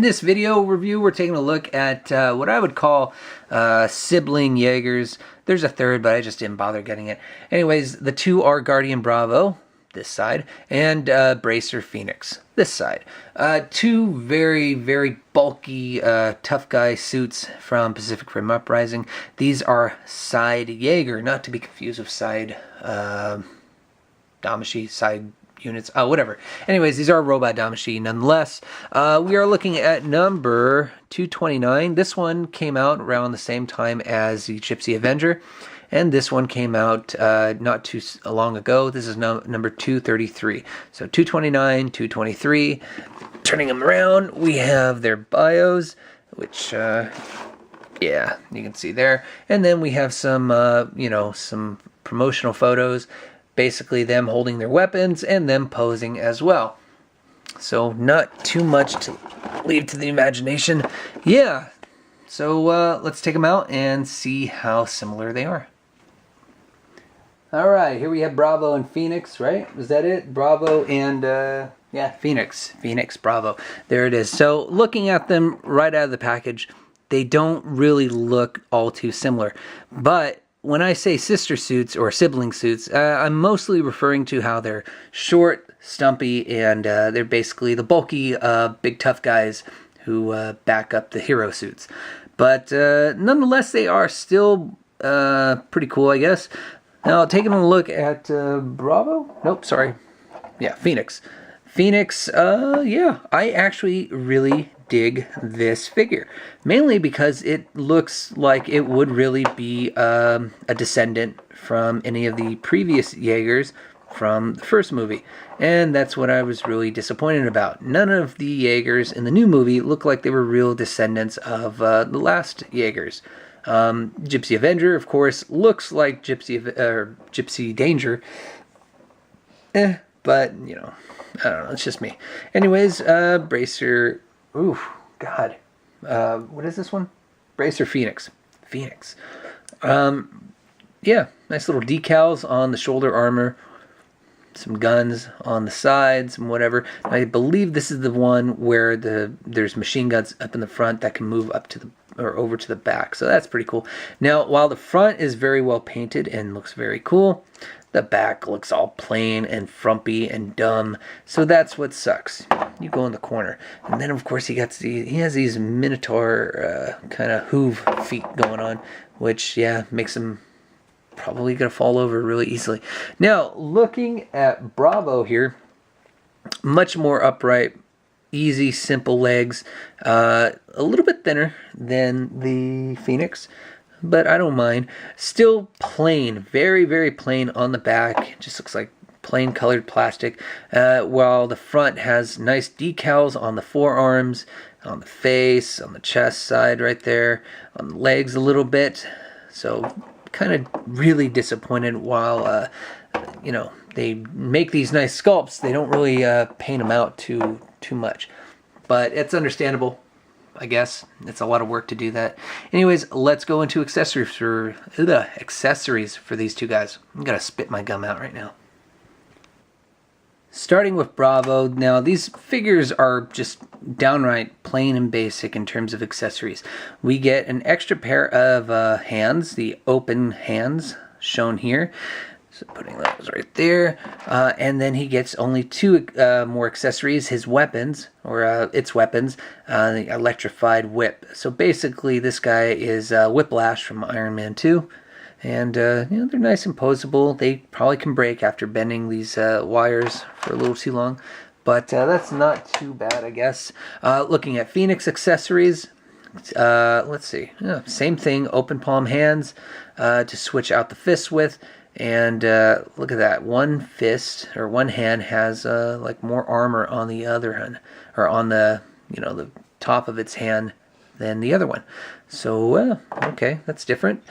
this video review, we're taking a look at what I would call sibling Jaegers. There's a third, but I just didn't bother getting it. Anyways, the two are Guardian Bravo, this side, and Bracer Phonix, this side. Two very, very bulky, tough guy suits from Pacific Rim Uprising. These are side Jaeger, not to be confused with side Damashii, side units, whatever. Anyways, these are robot Damashii nonetheless. We are looking at number 229. This one came out around the same time as the Gypsy Avenger, and this one came out not too long ago. This is number 233. So 229, 223. Turning them around, we have their bios, which yeah, you can see there. And then we have some, some promotional photos. Basically them holding their weapons and them posing as well. So not too much to leave to the imagination. Yeah, so let's take them out and see how similar they are. Alright, here we have Bravo and Phonix, right? Was that it? Bravo and, yeah, Phonix. Phonix, Bravo. There it is. So looking at them right out of the package, they don't really look all too similar. But when I say sister suits or sibling suits, I'm mostly referring to how they're short, stumpy, and they're basically the bulky, big tough guys who back up the hero suits. But nonetheless, they are still pretty cool, I guess. Now, taking a look at Bravo? Nope, sorry. Yeah, Phonix. Phonix, yeah, I actually really dig this figure, mainly because it looks like it would really be a descendant from any of the previous Jaegers from the first movie, and that's what I was really disappointed about. None of the Jaegers in the new movie look like they were real descendants of the last Jaegers. Gypsy Avenger, of course, looks like Gypsy Danger, but you know, I don't know, it's just me. Anyways, Bracer. Ooh, God. What is this one? Bracer Phonix. Phonix. Yeah, nice little decals on the shoulder armor. Some guns on the sides and whatever. I believe this is the one where there's machine guns up in the front that can move up to the or over to the back. So that's pretty cool. Now, while the front is very well painted and looks very cool, the back looks all plain and frumpy and dumb. So that's what sucks. You go in the corner. And then, of course, he has these Minotaur kind of hoof feet going on, which, yeah, makes him probably going to fall over really easily. Now, looking at Bravo here, much more upright, easy, simple legs, a little bit thinner than the Phonix, but I don't mind. Still plain, very, very plain on the back. It just looks like plain colored plastic, while the front has nice decals on the forearms, on the face, on the chest side right there, on the legs a little bit. So kind of really disappointed. While they make these nice sculpts, they don't really paint them out too much, but it's understandable, I guess. It's a lot of work to do that. Anyways, let's go into accessories for these two guys. I'm gonna spit my gum out right now. Starting with Bravo, now these figures are just downright plain and basic in terms of accessories. We get an extra pair of hands, the open hands shown here. So putting those right there. And then he gets only two more accessories, his weapons, or its weapons, the electrified whip. So basically this guy is Whiplash from Iron Man 2. And, they're nice and posable. They probably can break after bending these wires for a little too long. But that's not too bad, I guess. Looking at Phonix accessories, let's see. Yeah, same thing, open palm hands to switch out the fists with. And look at that. One fist, or one hand, has like more armor on the other hand, or on the, the top of its hand than the other one. So, okay, that's different.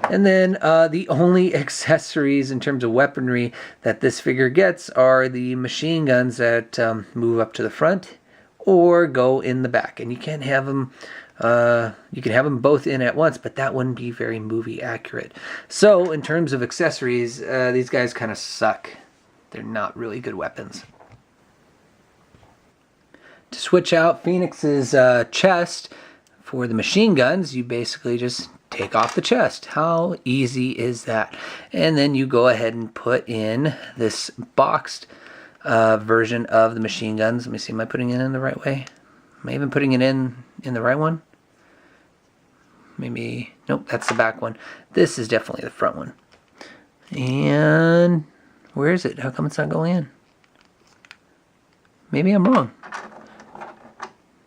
And then the only accessories in terms of weaponry that this figure gets are the machine guns that move up to the front or go in the back. And you can't have them, you can have them both in at once, but that wouldn't be very movie accurate. So, in terms of accessories, these guys kind of suck. They're not really good weapons. To switch out Phoenix's chest for the machine guns, you basically just take off the chest. How easy is that? And then you go ahead and put in this boxed version of the machine guns. Let me see, am I putting it in the right way? Am I even putting it in the right one? Maybe, nope, that's the back one. This is definitely the front one. And where is it? How come it's not going in? Maybe I'm wrong.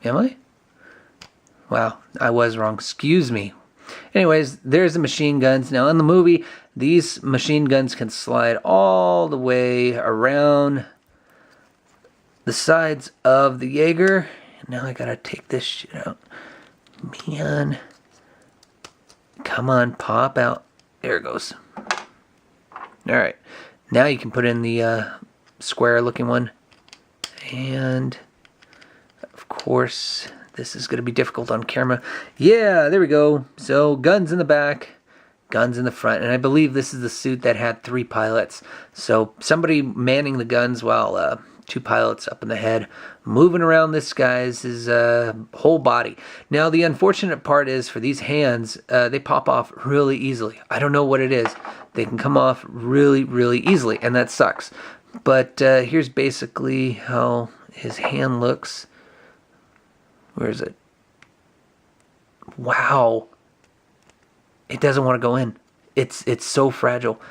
Am I? Wow, I was wrong. Excuse me. Anyways, there's the machine guns. Now in the movie, these machine guns can slide all the way around the sides of the Jaeger. Now I gotta take this shit out. Man. Come on, pop out. There it goes. Alright. Now you can put in the square looking one. And of course, this is going to be difficult on camera. Yeah, there we go. So guns in the back, guns in the front. And I believe this is the suit that had 3 pilots. So somebody manning the guns while 2 pilots up in the head, moving around this guy's whole body. Now the unfortunate part is for these hands, they pop off really easily. I don't know what it is. They can come off really, really easily, and that sucks. But here's basically how his hand looks. Where is it? Wow. It doesn't want to go in. It's so fragile.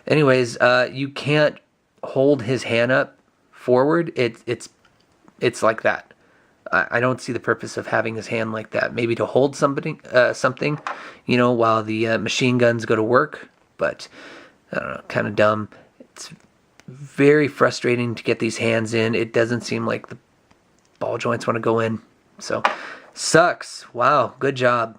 Anyways, you can't hold his hand up forward. It's like that. I don't see the purpose of having his hand like that. Maybe to hold something, you know, while the machine guns go to work. But I don't know, kind of dumb. It's very frustrating to get these hands in. It doesn't seem like the ball joints want to go in. So, sucks. Wow, good job.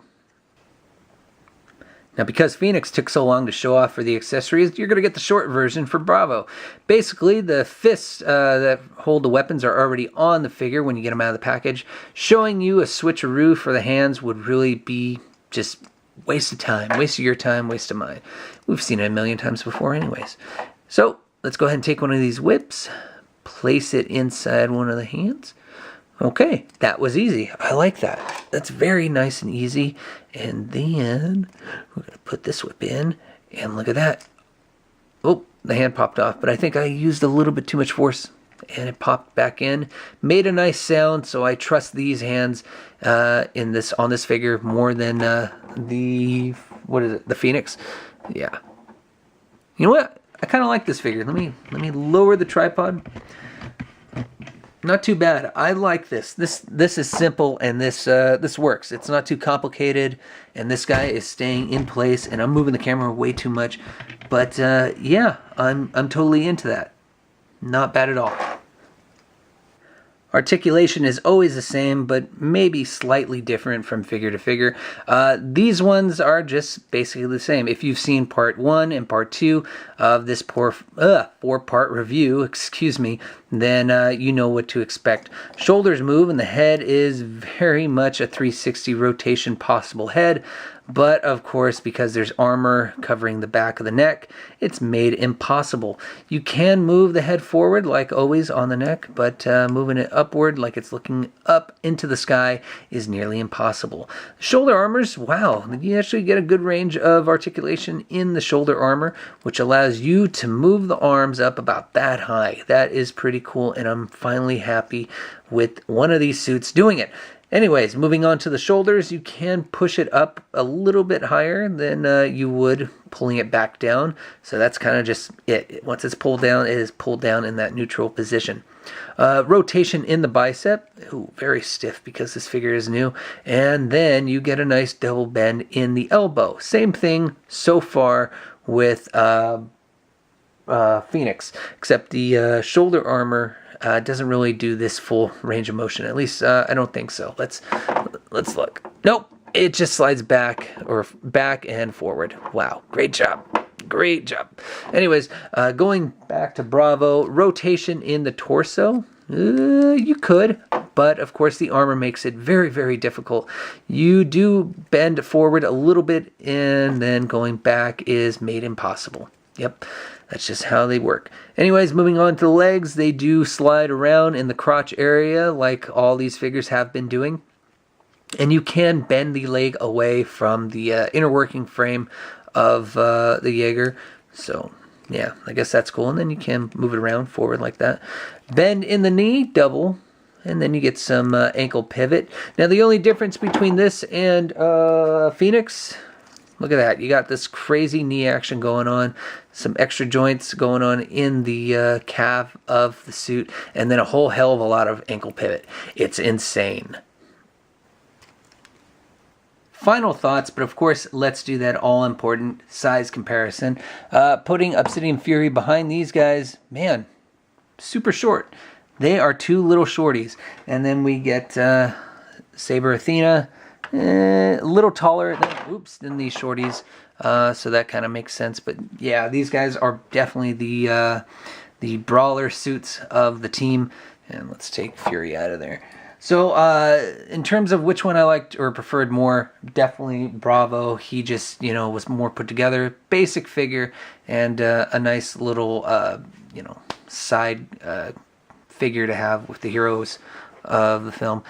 Now, because Phonix took so long to show off for the accessories, you're going to get the short version for Bravo. Basically, the fists that hold the weapons are already on the figure when you get them out of the package. Showing you a switcheroo for the hands would really be just waste of time. Waste of your time, waste of mine. We've seen it a million times before anyways. So, let's go ahead and take one of these whips, place it inside one of the hands. Okay, that was easy. I like that. That's very nice and easy. And then we're going to put this whip in, and look at that. Oh, the hand popped off, but I think I used a little bit too much force, and it popped back in. Made a nice sound, so I trust these hands on this figure more than the Phonix. Yeah. You know what? I kind of like this figure. Let me lower the tripod. Not too bad. I like this. This is simple, and this works. It's not too complicated, and this guy is staying in place. And I'm moving the camera way too much, but yeah, I'm totally into that. Not bad at all. Articulation is always the same, but maybe slightly different from figure to figure. These ones are just basically the same. If you've seen part 1 and part 2 of this 4-part review, excuse me, then you know what to expect. Shoulders move, and the head is very much a 360 rotation possible head. But of course, because there's armor covering the back of the neck, it's made impossible. You can move the head forward like always on the neck, but moving it upward like it's looking up into the sky is nearly impossible. Shoulder armors, wow, you actually get a good range of articulation in the shoulder armor, which allows you to move the arms up about that high. That is pretty cool, and I'm finally happy with one of these suits doing it. Anyways, moving on to the shoulders, you can push it up a little bit higher than you would pulling it back down. So that's kind of just it. Once it's pulled down, it is pulled down in that neutral position. Rotation in the bicep, ooh, very stiff because this figure is new. And then you get a nice double bend in the elbow. Same thing so far with Phonix, except the shoulder armor doesn't really do this full range of motion. At least I don't think so. Let's look. Nope, it just slides back and forward. Wow, great job. Great job. Anyways, going back to Bravo, rotation in the torso. You could, but of course the armor makes it very, very difficult. You do bend forward a little bit, and then going back is made impossible. Yep, that's just how they work. Anyways, moving on to the legs, they do slide around in the crotch area like all these figures have been doing. And you can bend the leg away from the inner working frame of the Jaeger. So, yeah, I guess that's cool. And then you can move it around forward like that. Bend in the knee, double. And then you get some ankle pivot. Now, the only difference between this and Phonix, look at that. You got this crazy knee action going on. Some extra joints going on in the calf of the suit. And then a whole hell of a lot of ankle pivot. It's insane. Final thoughts, but of course, let's do that all-important size comparison. Putting Obsidian Fury behind these guys, man, super short. They are two little shorties. And then we get Saber Athena, a little taller than these shorties. So that kind of makes sense. But yeah, these guys are definitely the brawler suits of the team. And let's take Fury out of there. So, in terms of which one I liked or preferred more, definitely Bravo. He just, was more put together, basic figure, and a nice little, side figure to have with the heroes of the film.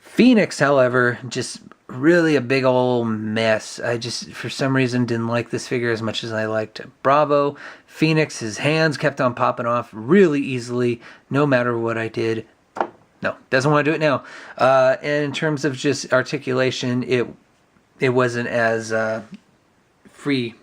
Phonix, however, just really a big old mess. I just, for some reason, didn't like this figure as much as I liked Bravo. Phonix, his hands kept on popping off really easily, no matter what I did. No, doesn't want to do it now. And in terms of just articulation, it wasn't as free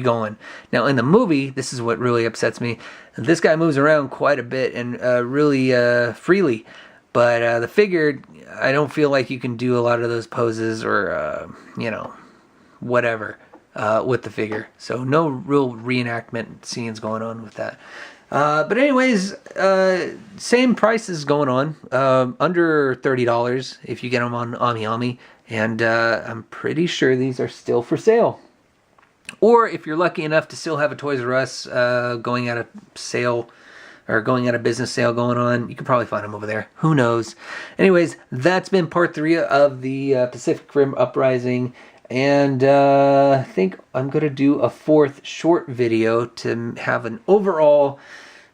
going. Now in the movie, this is what really upsets me. This guy moves around quite a bit and really freely, but the figure, I don't feel like you can do a lot of those poses or whatever with the figure. So no real reenactment scenes going on with that. But anyways, same prices going on, under $30 if you get them on AmiAmi, and I'm pretty sure these are still for sale. Or if you're lucky enough to still have a Toys R Us going out of sale, or going out of business sale going on, you can probably find them over there. Who knows? Anyways, that's been part 3 of the Pacific Rim Uprising. And I think I'm going to do a 4th short video to have an overall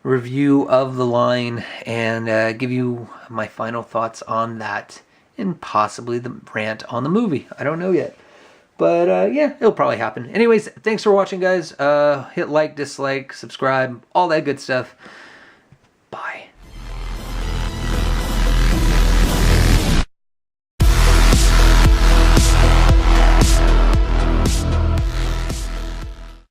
review of the line and give you my final thoughts on that and possibly the rant on the movie. I don't know yet. But yeah, it'll probably happen. Anyways, thanks for watching, guys. Hit like, dislike, subscribe, all that good stuff. Bye.